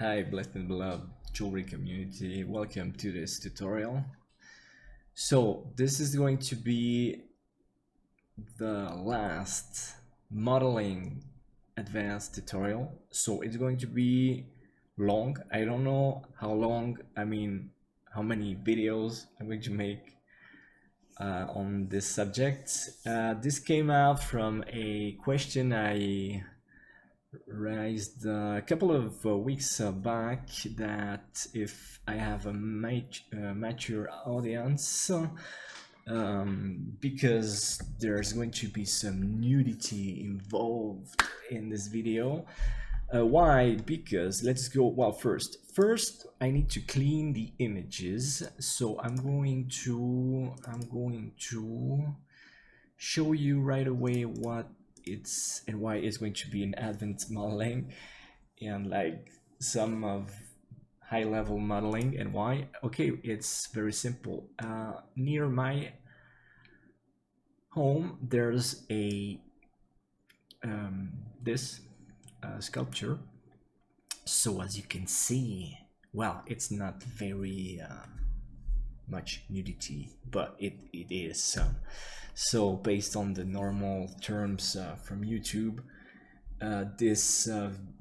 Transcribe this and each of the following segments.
Hi, blessed and beloved jewelry community. Welcome to this tutorial. So this is going to be the last modeling advanced tutorial. So it's going to be long. I don't know how long, how many videos I'm going to make on this subject. This came out from a question I raised a couple of weeks back, that if I have a mature audience, because there's going to be some nudity involved in this video. Why? Because let's go. Well, first I need to clean the images, so I'm going to show you right away what it's and why it's going to be an advanced modeling and like some of high-level modeling and why. Okay, it's very simple. Near my home there's a this sculpture. So as you can see, well, it's not very much nudity, but it is some. So based on the normal terms from YouTube, these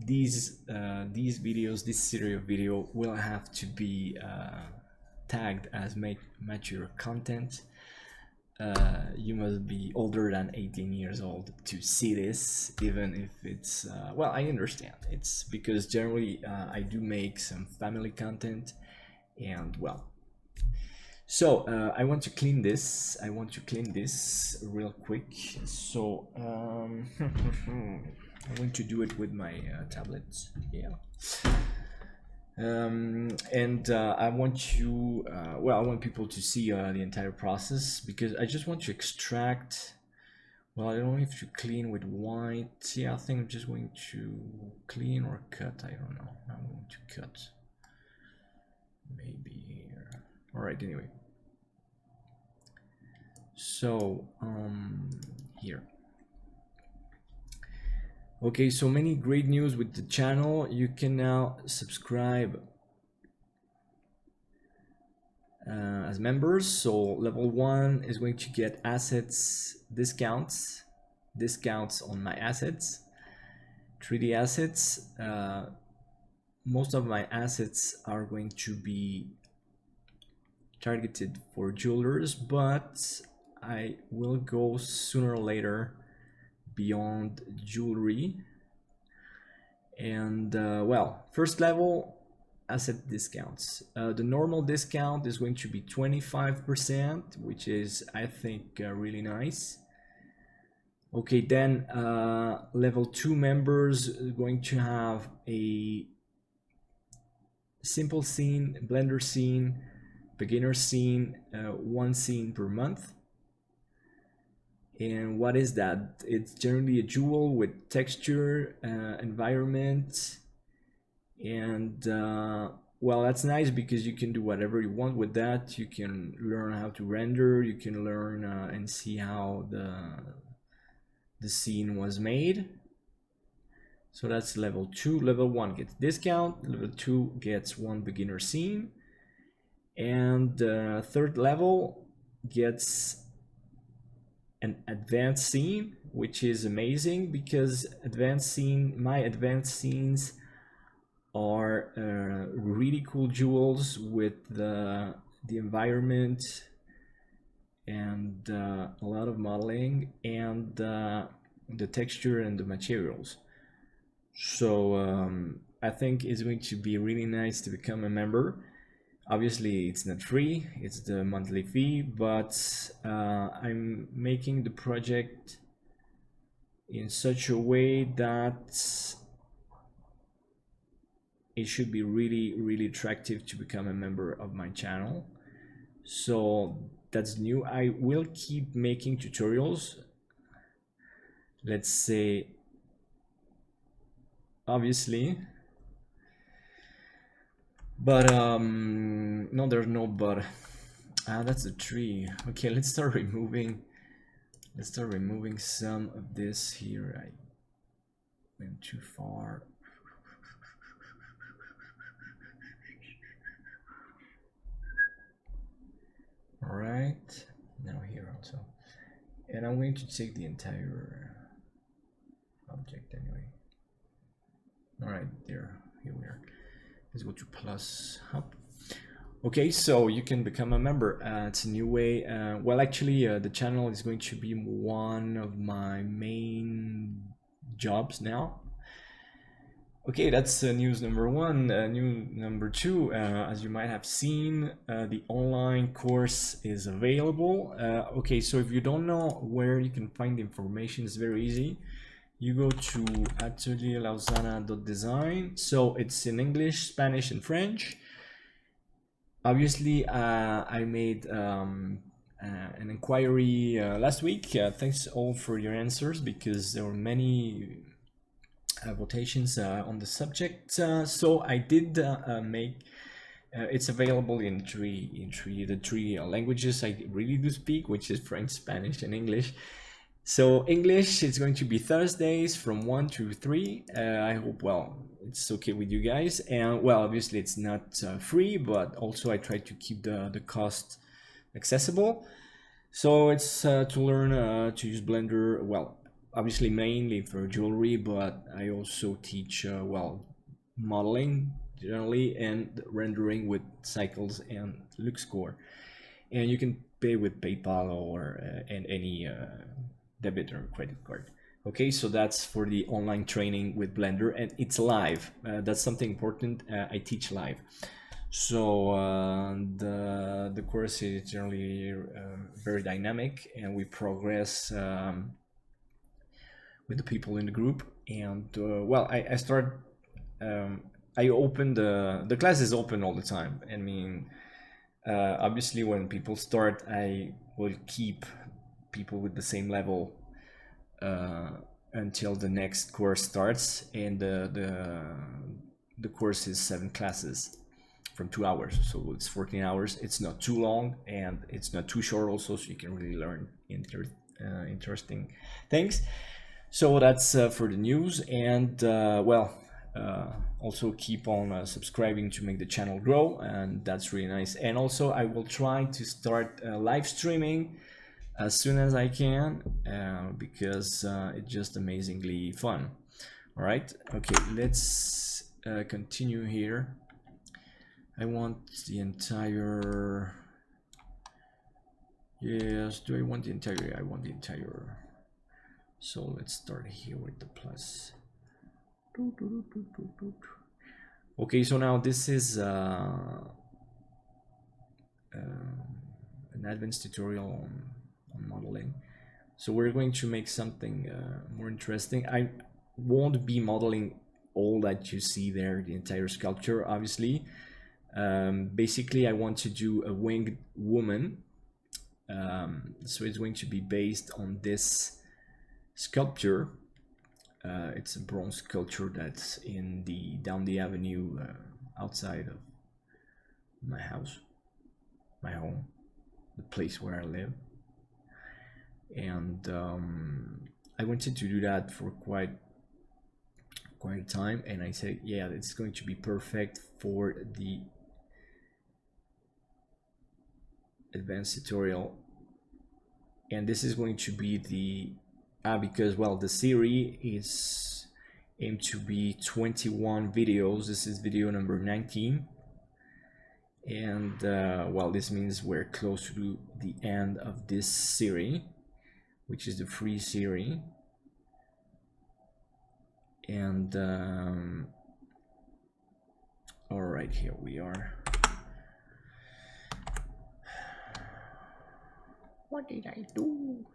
videos, this series of video will have to be tagged as mature content. You must be older than 18 years old to see this, even if it's well, I understand. It's because generally I do make some family content, and well, so I want to clean this. I want to clean this real quick. So I'm going to do it with my tablet. Yeah. And I want you, well, I want people to see the entire process, because I just want to extract. Well, I don't have to clean with white. Yeah, I think I'm just going to clean or cut. I don't know. I'm going to cut. Maybe here. All right. Anyway. So here. Okay, so many great news with the channel. You can now subscribe as members. So level 1 is going to get assets discounts on my assets, 3D assets. Most of my assets are going to be targeted for jewelers, but I will go sooner or later beyond jewelry. And well, first level asset discounts. The normal discount is going to be 25%, which is, I think, really nice. Okay, then level 2 members are going to have a simple scene, Blender scene, beginner scene, 1 scene per month. And what is that? It's generally a jewel with texture, environment, and well, that's nice because you can do whatever you want with that. You can learn how to render, you can learn and see how the scene was made. So that's level 2. Level 1 gets discount, level 2 gets 1 beginner scene, and third level gets an advanced scene, which is amazing because my advanced scenes are really cool jewels with the environment and a lot of modeling and the texture and the materials. So I think it's going to be really nice to become a member. Obviously, it's not free, it's the monthly fee, but I'm making the project in such a way that it should be really, really attractive to become a member of my channel. So that's new. I will keep making tutorials. Let's say, obviously. But no, there's no but. That's a tree. Okay, let's start removing some of this. Here I went too far. All right, now here also, and I'm going to take the entire object anyway. All right, here we are. Let's go to plus hub. Okay, so you can become a member. It's a new way. Well, actually, the channel is going to be one of my main jobs now. Okay, that's news number one. News number two, as you might have seen, the online course is available. Okay, so if you don't know where you can find the information, it's very easy. You go to ATELIER-LAUSANA.design. So it's in English, Spanish, and French. Obviously, I made an inquiry last week. Thanks all for your answers, because there were many votations on the subject. So I did make. It's available in the three languages I really do speak, which is French, Spanish, and English. So English, it's going to be Thursdays from 1 to 3. I hope, well, it's okay with you guys. And well, obviously it's not free, but also I try to keep the cost accessible. So it's to learn to use Blender, well, obviously mainly for jewelry, but I also teach, well, modeling generally and rendering with cycles and LuxScore. And you can pay with PayPal or and any debit or credit card. Okay, so that's for the online training with Blender, and it's live. That's something important. I teach live. So the course is generally very dynamic, and we progress with the people in the group. And well, I start. I open the class is open all the time. I mean, obviously, when people start, I will keep people with the same level until the next course starts, and the course is 7 classes from 2 hours, so it's 14 hours. It's not too long and it's not too short also, so you can really learn interesting things. So that's for the news, and well, also keep on subscribing to make the channel grow, and that's really nice. And also I will try to start live streaming as soon as I can, because it's just amazingly fun. All right, okay, let's continue here. I want the entire, yes, do I want the entire? I want the entire. So let's start here with the plus. Okay, so now this is an advanced tutorial on modeling. So we're going to make something more interesting. I won't be modeling all that you see there, the entire sculpture, obviously. Basically, I want to do a winged woman. So it's going to be based on this sculpture. It's a bronze sculpture that's in down the avenue outside of my house, my home, the place where I live. And I wanted to do that for quite a time, and I said, yeah, it's going to be perfect for the advanced tutorial. And this is going to be the because, well, the series is aimed to be 21 videos. This is video number 19, and well, this means we're close to the end of this series, which is the free series. And all right, here we are. What did I do?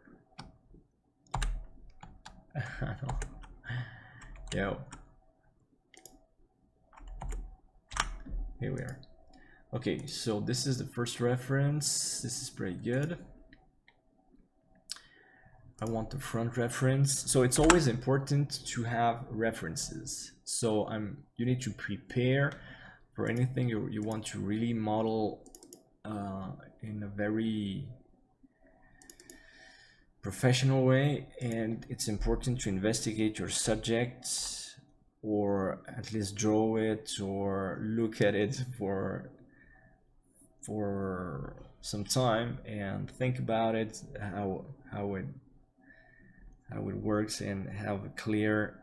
Yo, here we are. Okay, so this is the first reference. This is pretty good. I want the front reference. So it's always important to have references. So you need to prepare for anything you want to really model in a very professional way, and it's important to investigate your subject, or at least draw it or look at it for some time and think about it, how it works, and have a clear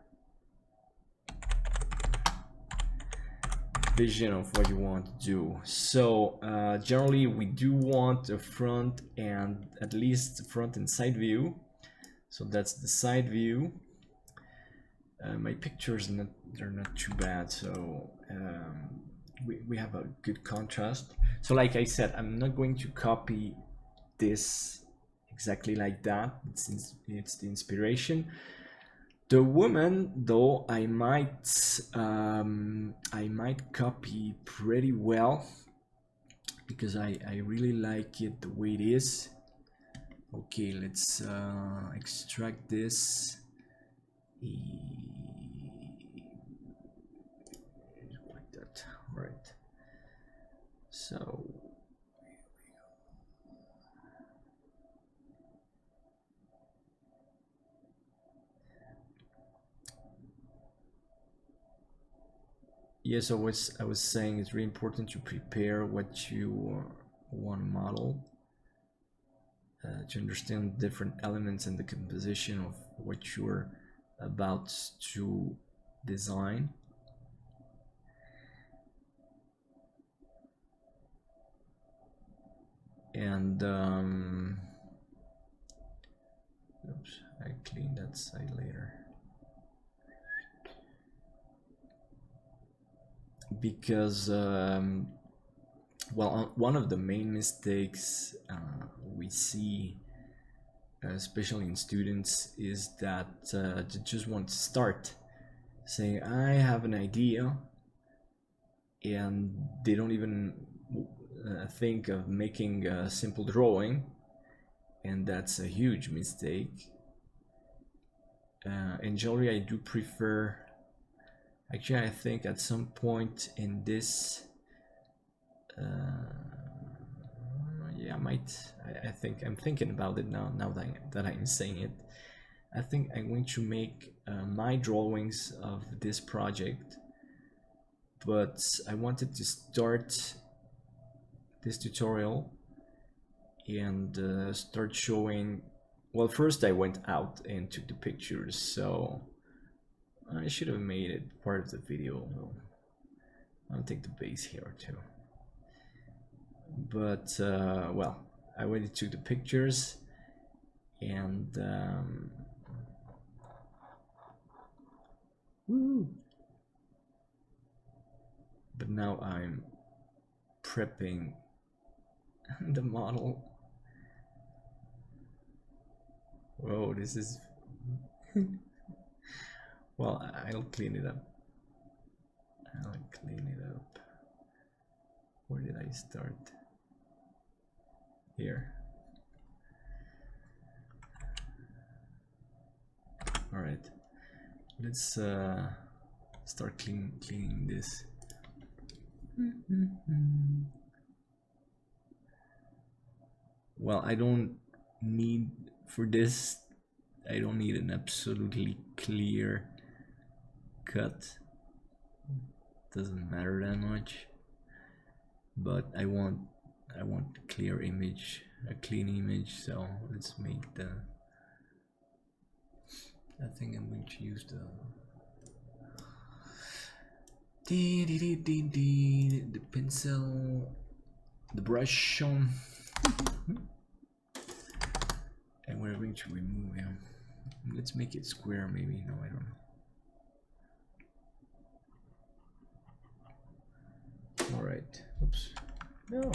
vision of what you want to do. So generally we do want a front and at least front and side view. So that's the side view. My pictures, they're not too bad, so we have a good contrast. So like I said, I'm not going to copy this exactly like that. It's the inspiration. The woman, though, I might copy pretty well, because I really like it the way it is. Okay, let's extract this. Like that, right? So yes, I was saying it's really important to prepare what you want to model, to understand different elements and the composition of what you're about to design. And oops, I clean that side later, because well, one of the main mistakes we see, especially in students, is that they just want to start saying, I have an idea, and they don't even think of making a simple drawing, and that's a huge mistake. In jewelry, I do prefer, actually I think at some point in this, yeah, I think I'm thinking about it now that I'm saying it. I think I'm going to make my drawings of this project, but I wanted to start this tutorial and start showing. Well, first I went out and took the pictures, so I should have made it part of the video. I'll take the base here too. But well, I already took the pictures, and but now I'm prepping the model. Whoa, this is well, I'll clean it up. Where did I start? Here. All right, let's start cleaning this. Well, I don't need, for this, I don't need an absolutely clear cut. Doesn't matter that much, but I want a clear image, a clean image. So let's make the, I think I'm going to use the pencil, the brush, and we're going to remove him. Let's make it square, maybe. No, I don't know. All right. Oops. No.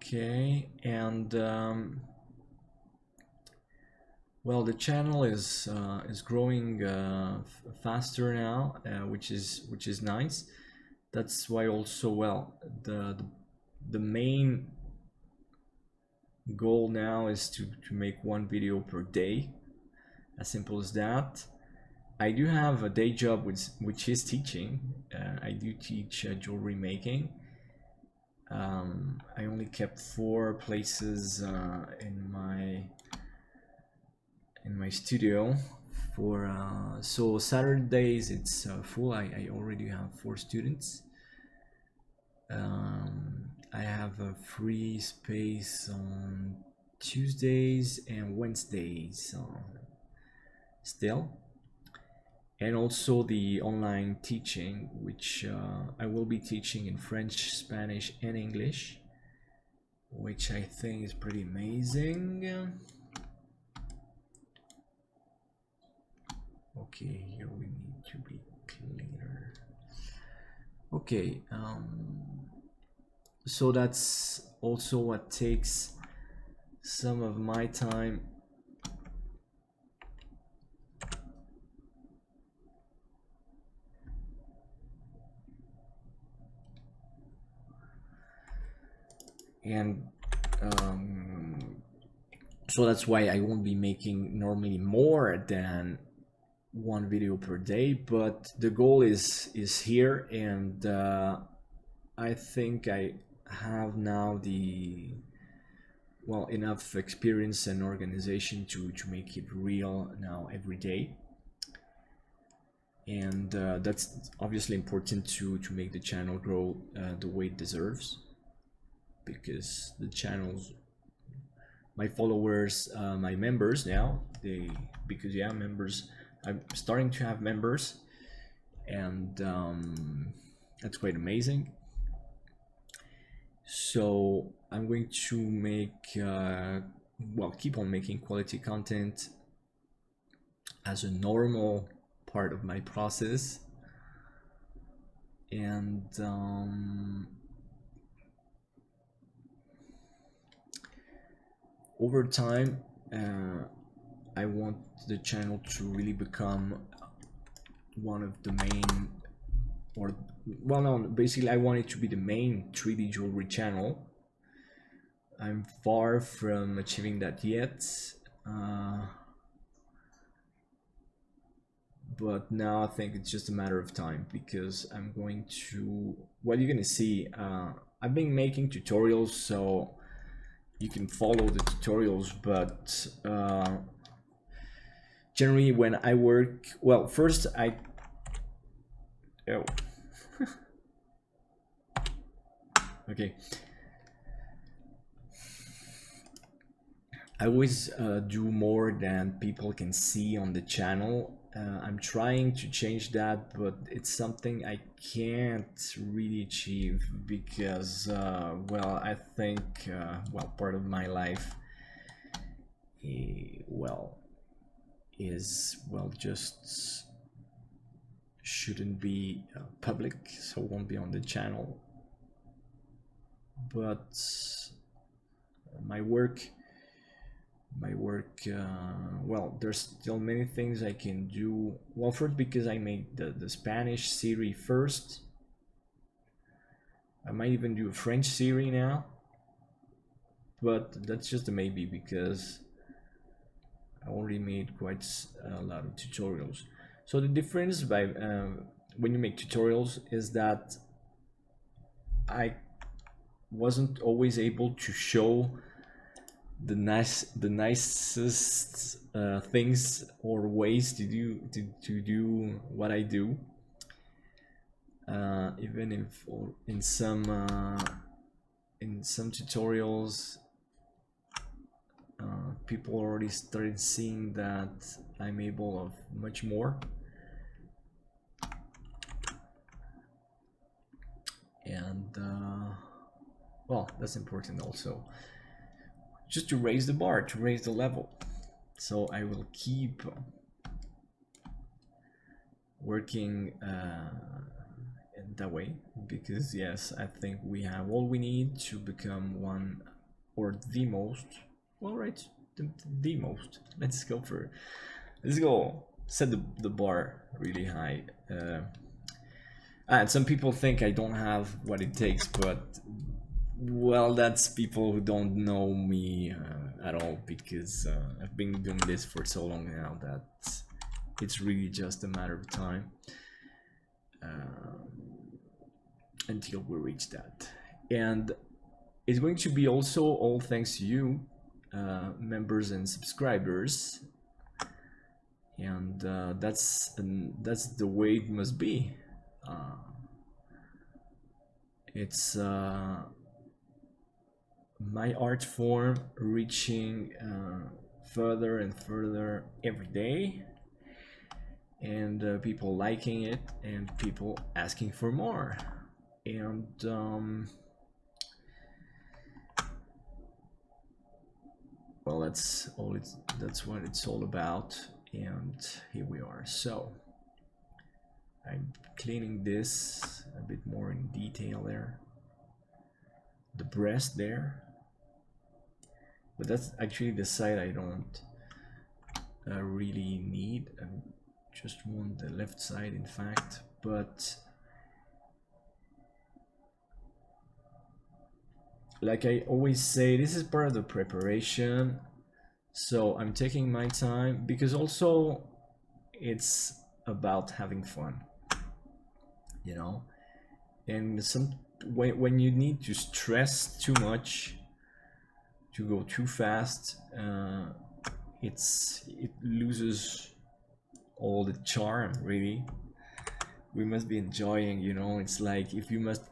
Okay, and well, the channel is growing faster now, which is nice. That's why also, well, the main goal now is to make one video per day, as simple as that. I do have a day job which is teaching. I do teach jewelry making, I only kept 4 places in my studio for so Saturdays it's full. I already have 4 students. I have a free space on Tuesdays and Wednesdays still, and also the online teaching, which I will be teaching in French, Spanish, and English, which I think is pretty amazing. Okay, here we need to be cleaner. Okay, so that's also what takes some of my time. And so that's why I won't be making normally more than 1 video per day, but the goal is here, and I think I have now the enough experience and organization to make it real now every day. And that's obviously important to make the channel grow the way it deserves, because the channels, my followers, my members now, members, I'm starting to have members, and that's quite amazing. So I'm going to make keep on making quality content as a normal part of my process, and over time I want the channel to really become one of the main, basically I want it to be the main 3D jewelry channel. I'm far from achieving that yet, but now I think it's just a matter of time, because I'm going to, you're gonna see, I've been making tutorials, so you can follow the tutorials, but generally when I work, first okay, I always do more than people can see on the channel. I'm trying to change that, but it's something I can't really achieve, because I think part of my life just shouldn't be public, so won't be on the channel. But my work, there's still many things I can do. First, because I made the Spanish serie first, I might even do a French serie now, but that's just a maybe, because I already made quite a lot of tutorials. So the difference by when you make tutorials is that I wasn't always able to show the nicest things or ways to do what I do, even if in some tutorials people already started seeing that I'm able of much more. And that's important also, just to raise the bar, to raise the level. So I will keep working in that way, because yes, I think we have all we need to become one, or the most, the most. Let's go, set the bar really high. And some people think I don't have what it takes, but that's people who don't know me at all, because I've been doing this for so long now that it's really just a matter of time until we reach that. And it's going to be also all thanks to you, members and subscribers. And that's the way it must be. It's my art form reaching further and further every day, and people liking it and people asking for more. And well, that's what it's all about. And here we are. So I'm cleaning this a bit more in detail there, the breast there, but that's actually the side I don't really need. I just want the left side, in fact. But like I always say, this is part of the preparation, so I'm taking my time, because also it's about having fun, you know. And when you need to stress too much, to go too fast, it loses all the charm, really. We must be enjoying, you know. It's like if you must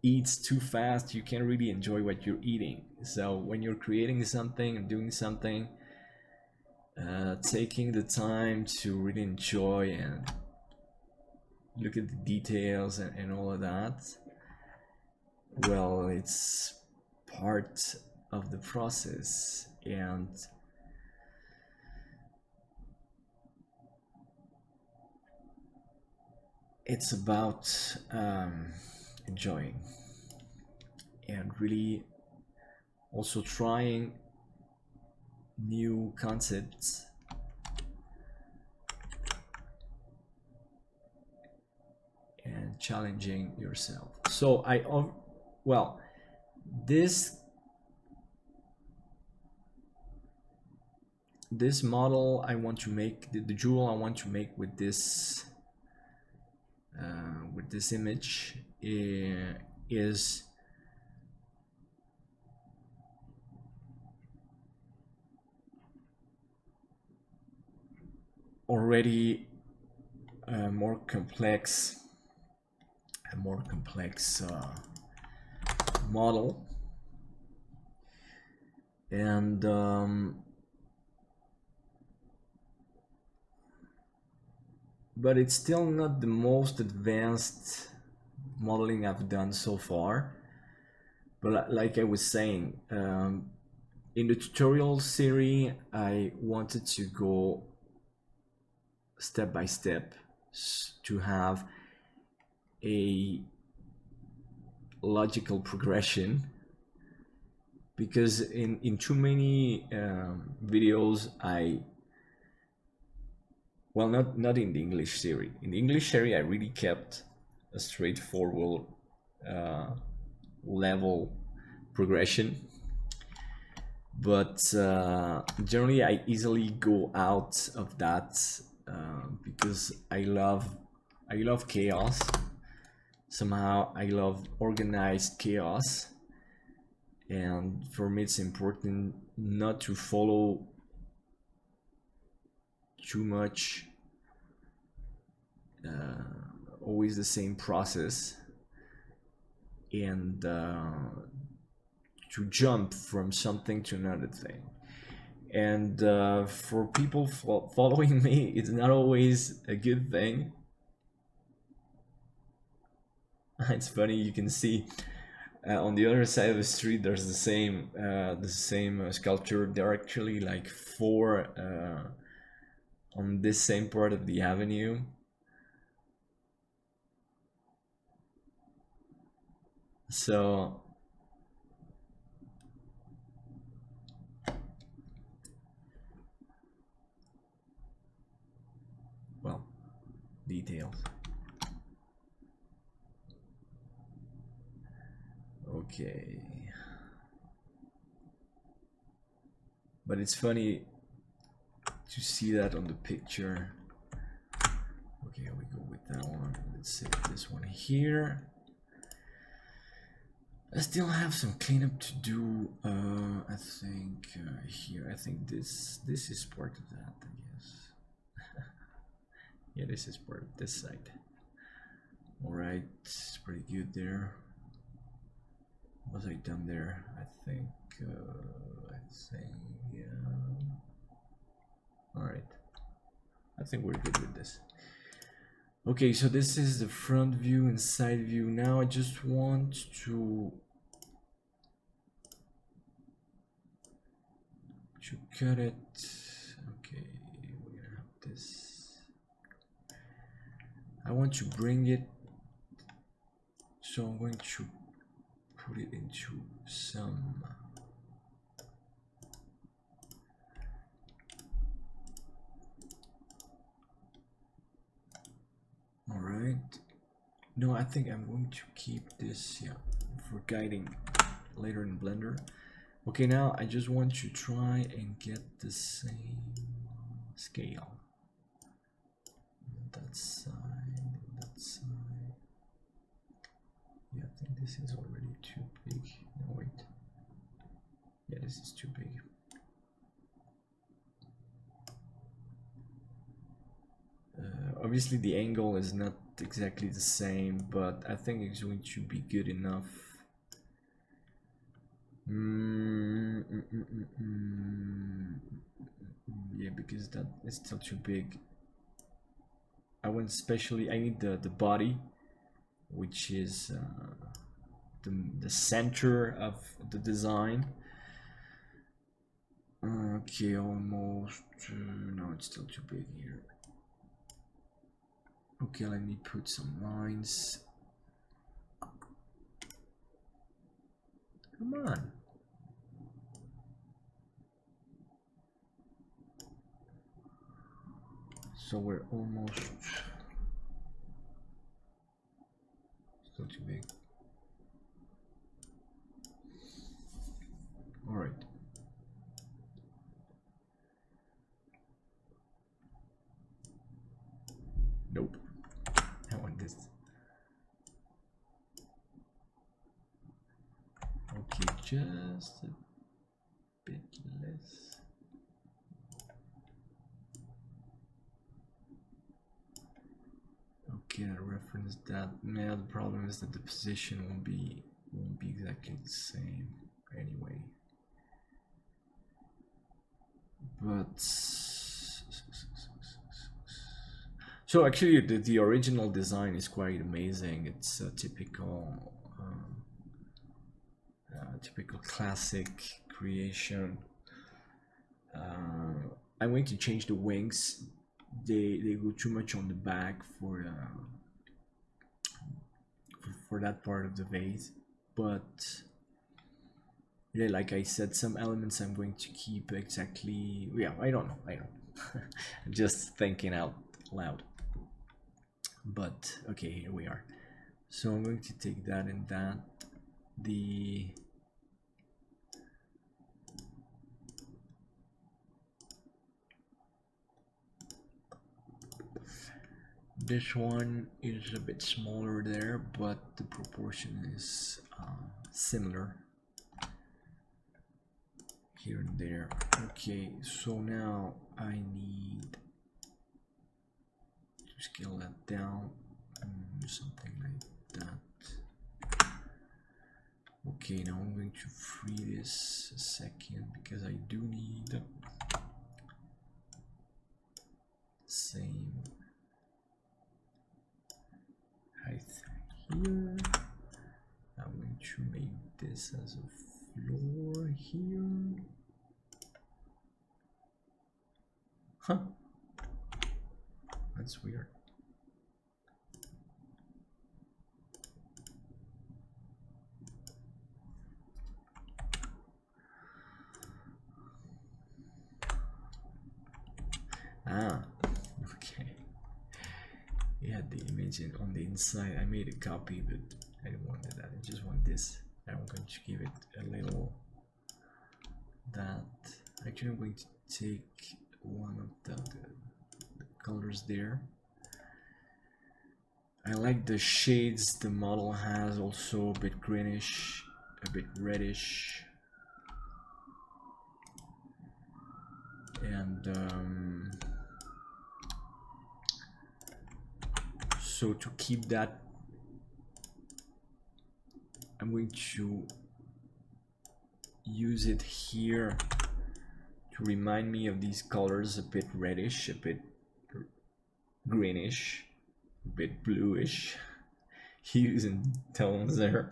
eat too fast, you can't really enjoy what you're eating. So when you're creating something and doing something, taking the time to really enjoy and look at the details and all of that, well, it's part of the process. And it's about enjoying and really also trying new concepts and challenging yourself. So well, this model I want to make, the jewel I want to make with this image is already a more complex model. And but it's still not the most advanced modeling I've done so far. But like I was saying, in the tutorial series, I wanted to go step by step to have a logical progression, because in too many videos well, not in the English series. In the English series, I really kept a straightforward level progression, but generally I easily go out of that because I love chaos. Somehow I love organized chaos, and for me it's important not to follow too much always the same process, and to jump from something to another thing. And for people following me, it's not always a good thing. It's funny, you can see on the other side of the street there's the same sculpture. There are actually like 4 on this same part of the avenue. So well, details. Okay, but it's funny to see that on the picture. Okay, we go with that one. Let's save this one here. I still have some cleanup to do. I think here. I think this is part of that. I guess. Yeah, this is part of this side. All right, it's pretty good there. What was I done there? I think. Yeah. All right. I think we're good with this. Okay, so this is the front view and side view. Now I just want to cut it. Okay, we're gonna have this. I want to bring it, so I'm going to put it into some all right. No, I think I'm going to keep this, yeah, for guiding later in Blender. Okay, now I just want to try and get the same scale. That side, that side. Yeah, I think this is already too big. No, wait. Yeah, this is too big. Obviously the angle is not exactly the same, but I think it's going to be good enough. Yeah, because that is still too big. I need the body, which is the center of the design. Okay, almost. No, it's still too big here. Okay, let me put some lines. Come on. So we're almost. Still too big. All right. Nope. I want this. Okay, just a bit less. Okay, I referenced that. Now the problem is that the position won't be exactly the same anyway. But so actually the original design is quite amazing. It's a typical classic creation. I'm going to change the wings. They go too much on the back for that part of the vase, but yeah, like I said, some elements I'm going to keep exactly. Yeah, I don't know. Just thinking out loud. But okay, here we are. So I'm going to take that and that. This one is a bit smaller there, but the proportion is similar here and there. Okay, so now I need to scale that down, something like that. Okay, now I'm going to free this a second because I do need the same height here. I'm going to make this as a floor here. Huh, that's weird. Ah, okay. Yeah, the image on the inside. I made a copy, but I don't want that. I just want this. I'm going to give it a little that. Actually, I'm going to take one of the colors there. I like the shades the model has, also a bit greenish. a bit reddish, and so to keep that, I'm going to use it here to remind me of these colors, a bit reddish, a bit greenish, a bit bluish, using tones there.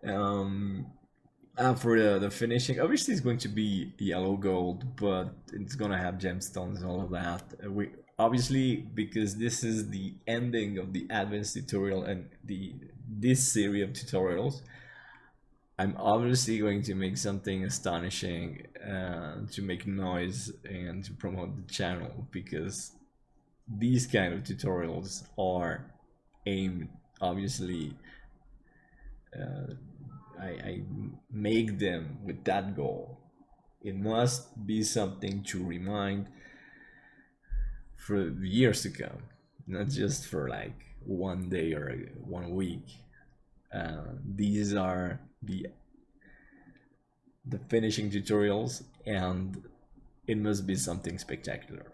For the finishing, obviously it's going to be yellow gold, but it's gonna have gemstones, all of that. We obviously, because this is the ending of the advanced tutorial and this series of tutorials, I'm obviously going to make something astonishing to make noise and to promote the channel, because these kind of tutorials are aimed, obviously, I make them with that goal. It must be something to remind for years to come, not just for like one day or 1 week. These are the finishing tutorials, and it must be something spectacular.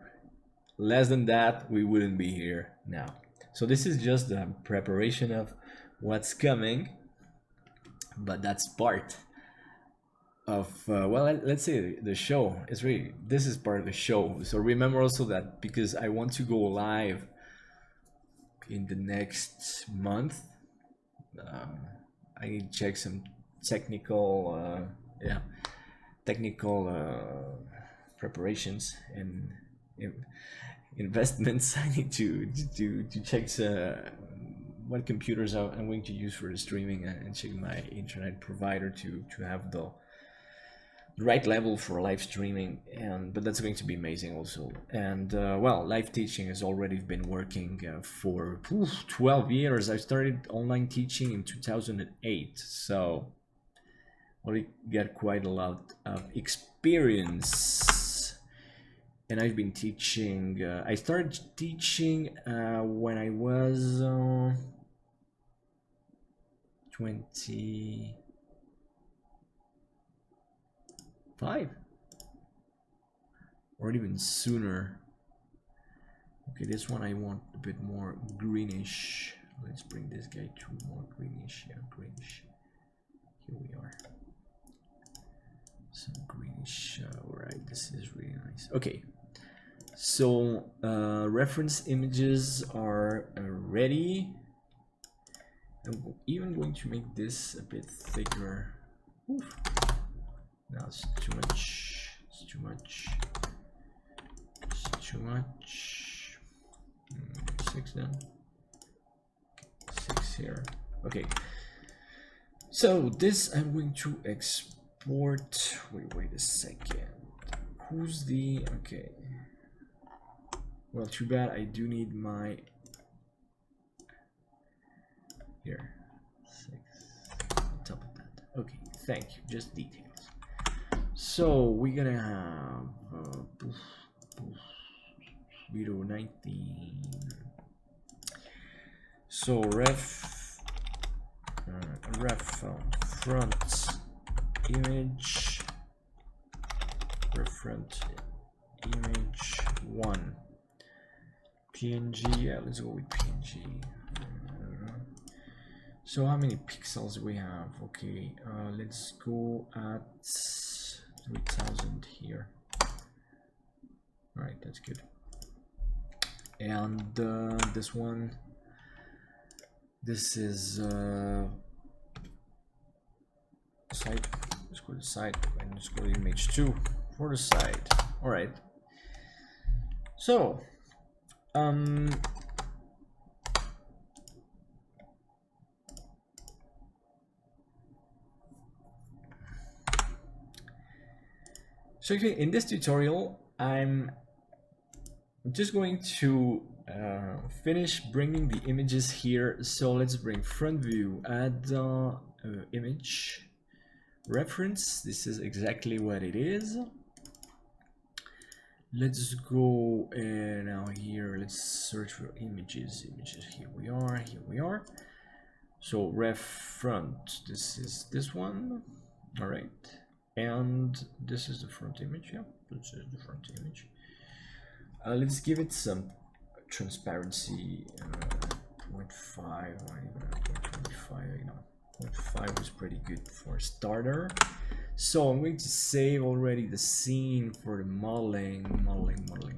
Less than that, we wouldn't be here now. So this is just the preparation of what's coming, but that's part of well, let's say the show. It's really, this is part of the show. So remember also that because I want to go live in the next month, I need to check some technical preparations and investments. I need to check what computers I'm going to use for the streaming, and check my internet provider to have the right level for live streaming. But that's going to be amazing also. And well, live teaching has already been working for 12 years. I started online teaching in 2008, so we got quite a lot of experience. And I've been teaching, I started teaching when I was 25 or even sooner. Okay, this one I want a bit more greenish. Let's bring this guy to more greenish. Yeah, greenish. Here we are. Some greenish. Alright, this is really nice. Okay, so reference images are ready. I'm even going to make this a bit thicker. Oof. No, it's too much. It's too much. It's too much. 6 then. 6 here. Okay. So this I'm going to export. Wait a second. Who's the? Okay. Well, too bad. I do need my. Here. 6 on top of that. Okay. Thank you. Just details. So we're gonna have video 19. So ref front image, reference image 1 PNG. Yeah, let's go with PNG. So how many pixels we have? Okay, let's go at 3000 here. All right, that's good. And this one, this is site. Let's go to site and let's go to image 2 for the site. All right. So so in this tutorial, I'm just going to finish bringing the images here. So let's bring front view, add image, reference. This is exactly what it is. Let's go now here. Let's search for images. Here we are. So ref front, this is this one. All right, and this is the front image. Yeah, this is the front image. Let's give it some transparency. 0.5, or even 0.25. You know, 0.5 was pretty good for a starter. So I'm going to save already the scene for the modeling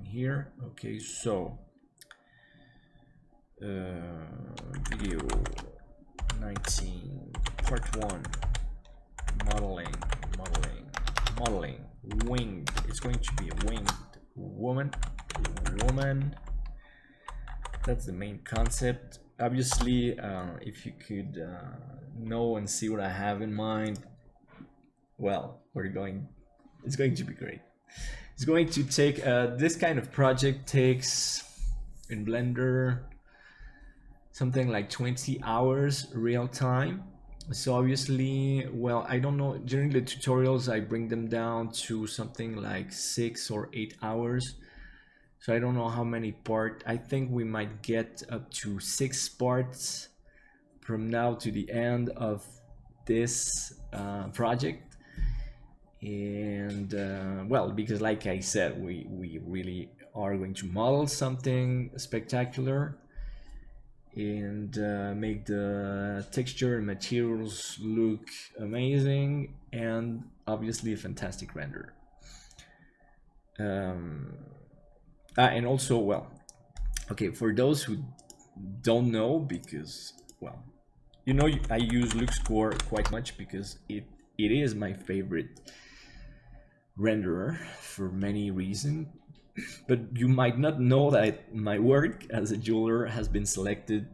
here. Okay, so video 19 part 1 modeling winged. It's going to be a winged woman. That's the main concept. Obviously, if you could know and see what I have in mind, well, it's going to be great. It's going to take this kind of project takes in Blender something like 20 hours real time. So obviously, well, I don't know, during the tutorials I bring them down to something like 6 or 8 hours. So I don't know how many parts. I think we might get up to 6 parts from now to the end of this project. And well, because like I said, we really are going to model something spectacular and make the texture and materials look amazing, and obviously a fantastic render. And also, well, okay, for those who don't know, because, well, you know, I use LuxScore quite much because it is my favorite renderer for many reasons. But you might not know that my work as a jeweler has been selected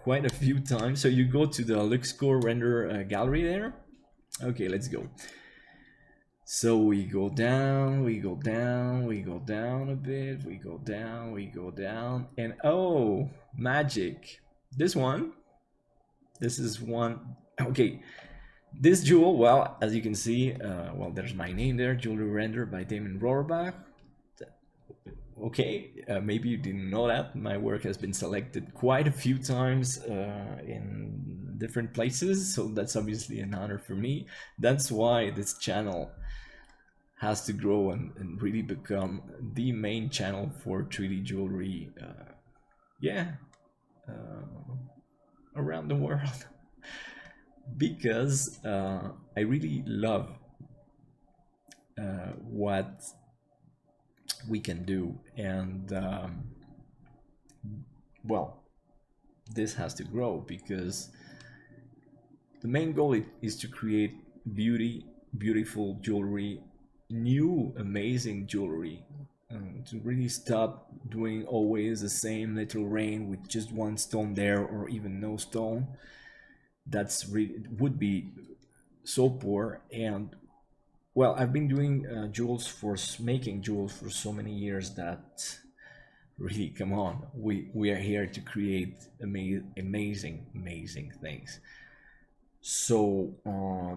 quite a few times. So you go to the LuxScore render gallery there. Okay, let's go. So we go down, we go down, we go down a bit, we go down, we go down, and oh, magic. This is one. Okay, this jewel, well, as you can see, well, there's my name there, Jewelry Render by Damien Rohrbach. Okay, maybe you didn't know that. My work has been selected quite a few times in different places, so that's obviously an honor for me. That's why this channel has to grow and really become the main channel for 3D jewelry, around the world. Because I really love what we can do, and well, this has to grow because the main goal is to create beautiful jewelry, new amazing jewelry, to really stop doing always the same little rain with just one stone there or even no stone. That's really would be so poor. And well, I've been doing making jewels for so many years that really, come on, we are here to create amazing things. So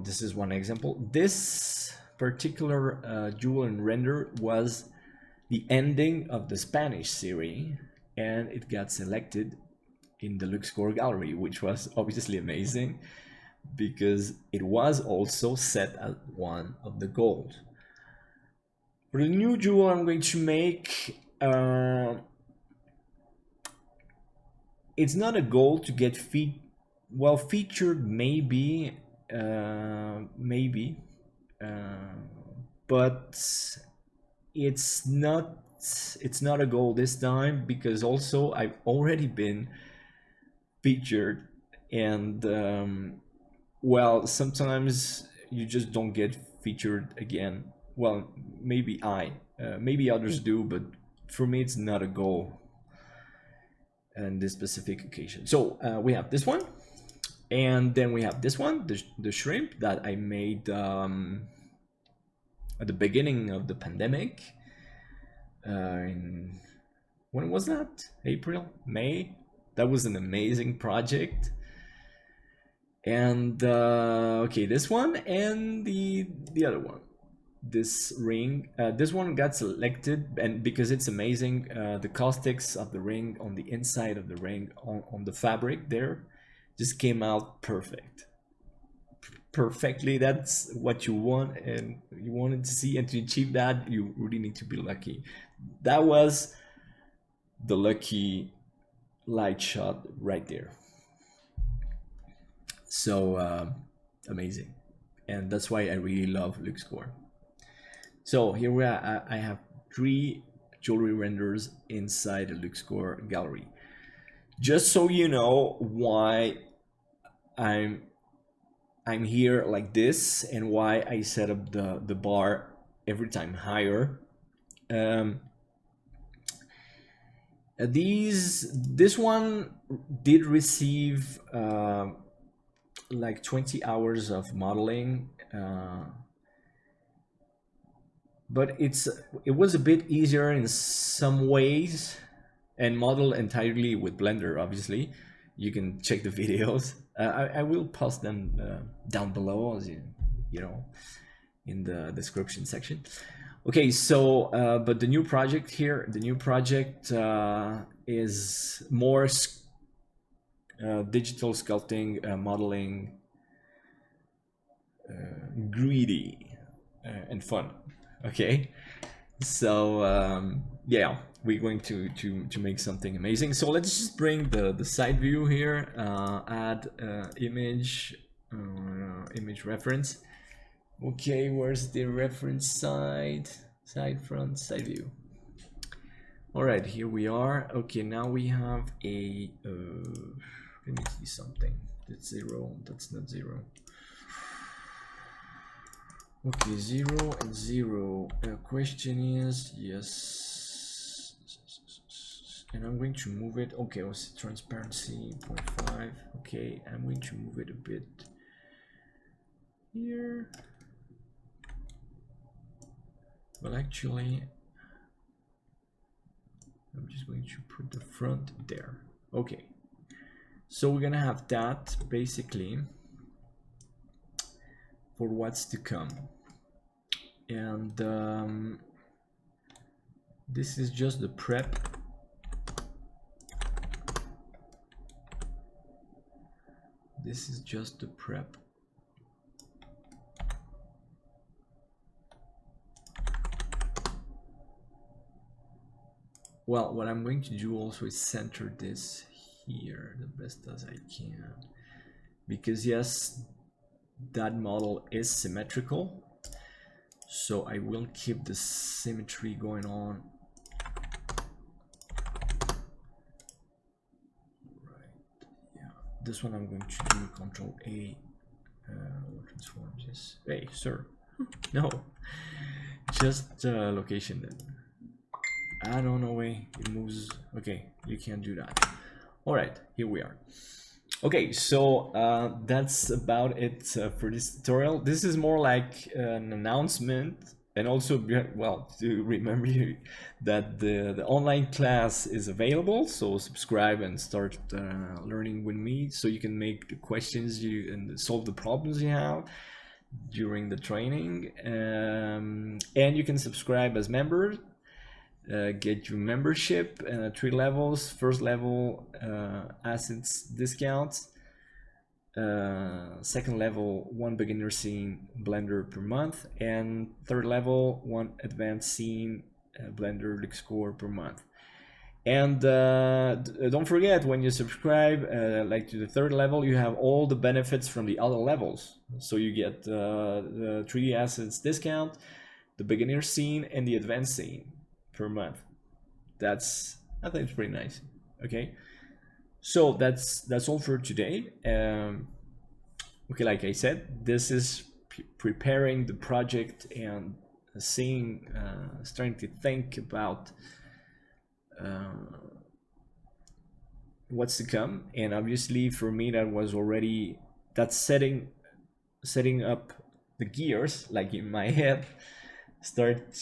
this is one example. This particular jewel and render was the ending of the Spanish serie, and it got selected in the LuxScore gallery, which was obviously amazing because it was also set at one of the gold. For the new jewel I'm going to make, it's not a goal to get featured, maybe, but it's not a goal this time, because also I've already been featured, and well, sometimes you just don't get featured again. Well, maybe maybe others do, but for me it's not a goal on this specific occasion. So we have this one, and then we have this one, the shrimp that I made at the beginning of the pandemic. When was that? April, May? That was an amazing project. And okay, this one and the other one, this ring, this one got selected, and because it's amazing, the caustics of the ring on the inside of the ring, on the fabric there, just came out perfectly. That's what you want, and you wanted to see, and to achieve that you really need to be lucky. That was the lucky light shot right there. So amazing, and that's why I really love LuxCore. So here we are. I have 3 jewelry renders inside the LuxCore gallery. Just so you know why I'm here like this, and why I set up the bar every time higher. This one did receive like 20 hours of modeling, but it was a bit easier in some ways, and model entirely with Blender. Obviously, you can check the videos. I will post them down below, as you know, in the description section. Okay, so but the new project here, is more digital sculpting, modeling, greedy, and fun. Okay, so yeah, we're going to make something amazing. So let's just bring the side view here, add image reference. Okay, where's the reference side front, side view? All right, here we are. Okay, now we have a let me see something. That's 0, that's not 0. Okay, 0 and 0. Question is, yes, and I'm going to move it. Okay, what's the transparency 0.5? Okay, I'm going to move it a bit here. Well, actually, I'm just going to put the front there. Okay, so we're gonna have that basically for what's to come. And this is just the prep. This is just the prep. Well, what I'm going to do also is center this here the best as I can, because yes, that model is symmetrical, so I will keep the symmetry going on. Right, yeah, this one I'm going to do Control A, transform this. Hey, sir, no, just location then. I don't know way it moves. Okay, you can't do that. All right, here we are. Okay, so that's about it for this tutorial. This is more like an announcement, and also, well, to remember you that the online class is available. So subscribe and start learning with me, so you can make the questions and solve the problems you have during the training. And you can subscribe as members. Get your membership, 3 levels. First level, assets discounts. Second level, 1 beginner scene Blender per month, and third level, 1 advanced scene Blender LuxCore per month. And don't forget, when you subscribe like to the third level, you have all the benefits from the other levels. So you get the 3D assets discount, the beginner scene, and the advanced scene per month. I think it's pretty nice. Okay, so that's all for today. Okay, like I said, this is preparing the project and seeing, starting to think about what's to come. And obviously for me, that was already setting up the gears, like in my head, start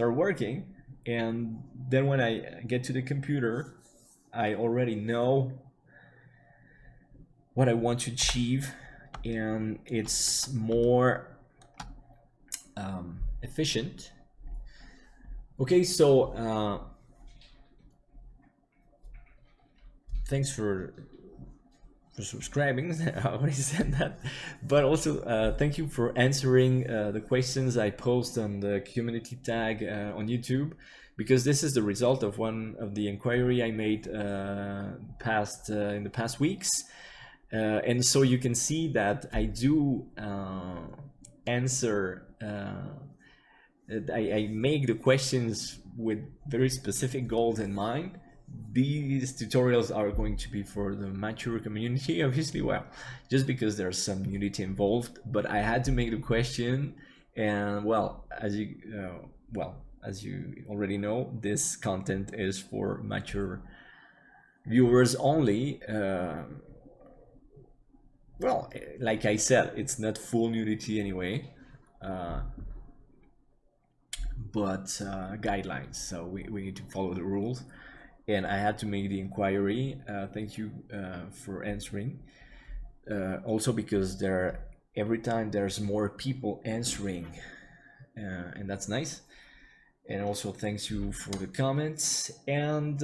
working. And then when I get to the computer, I already know what I want to achieve, and it's more efficient. Okay, so thanks for subscribing. I already said that, but also thank you for answering the questions I post on the community tag on YouTube, because this is the result of one of the inquiry I made in the past weeks. And so you can see that I do answer, I make the questions with very specific goals in mind. These tutorials are going to be for the mature community, obviously, well, just because there's some nudity involved, but I had to make the question. And well, as you already know, this content is for mature viewers only. Well, like I said, it's not full nudity anyway, but guidelines, so we need to follow the rules. And I had to make the inquiry. Thank you for answering. Also because every time there's more people answering, and that's nice. And also thanks you for the comments. And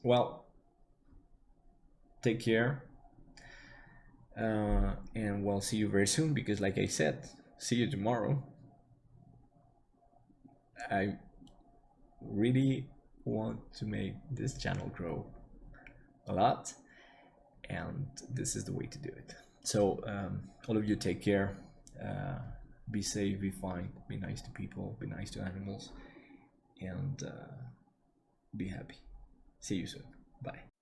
well, take care. And we'll see you very soon, because like I said, see you tomorrow. I really want to make this channel grow a lot, and this is the way to do it. So all of you, take care, be safe, be fine, be nice to people, be nice to animals, and be happy. See you soon. Bye.